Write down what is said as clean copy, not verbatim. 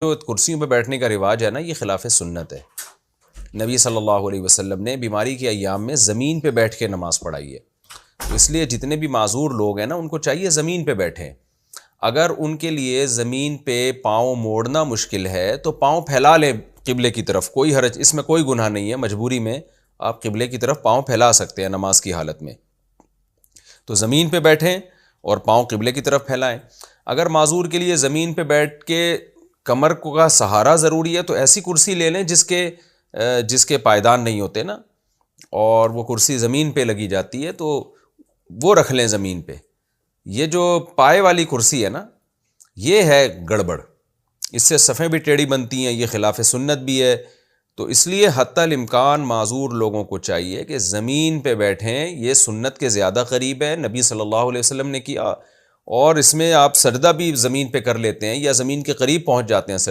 جو کرسیوں پہ بیٹھنے کا رواج ہے نا، یہ خلاف سنت ہے۔ نبی صلی اللہ علیہ وسلم نے بیماری کے ایام میں زمین پہ بیٹھ کے نماز پڑھائی ہے، تو اس لیے جتنے بھی معذور لوگ ہیں نا، ان کو چاہیے زمین پہ بیٹھیں۔ اگر ان کے لیے زمین پہ پاؤں موڑنا مشکل ہے تو پاؤں پھیلا لیں قبلے کی طرف، کوئی حرج، اس میں کوئی گناہ نہیں ہے، مجبوری میں آپ قبلے کی طرف پاؤں پھیلا سکتے ہیں نماز کی حالت میں۔ تو زمین پہ بیٹھیں اور پاؤں قبلے کی طرف پھیلائیں۔ اگر معذور کے لیے زمین پہ بیٹھ کے کمر کا سہارا ضروری ہے تو ایسی کرسی لے لیں جس کے پائیدان نہیں ہوتے نا، اور وہ کرسی زمین پہ لگی جاتی ہے، تو وہ رکھ لیں زمین پہ۔ یہ جو پائے والی کرسی ہے نا، یہ ہے گڑبڑ، اس سے صفیں بھی ٹیڑھی بنتی ہیں، یہ خلاف سنت بھی ہے۔ تو اس لیے حتی الامکان معذور لوگوں کو چاہیے کہ زمین پہ بیٹھیں، یہ سنت کے زیادہ قریب ہے، نبی صلی اللہ علیہ وسلم نے کیا، اور اس میں آپ سجدہ بھی زمین پہ کر لیتے ہیں یا زمین کے قریب پہنچ جاتے ہیں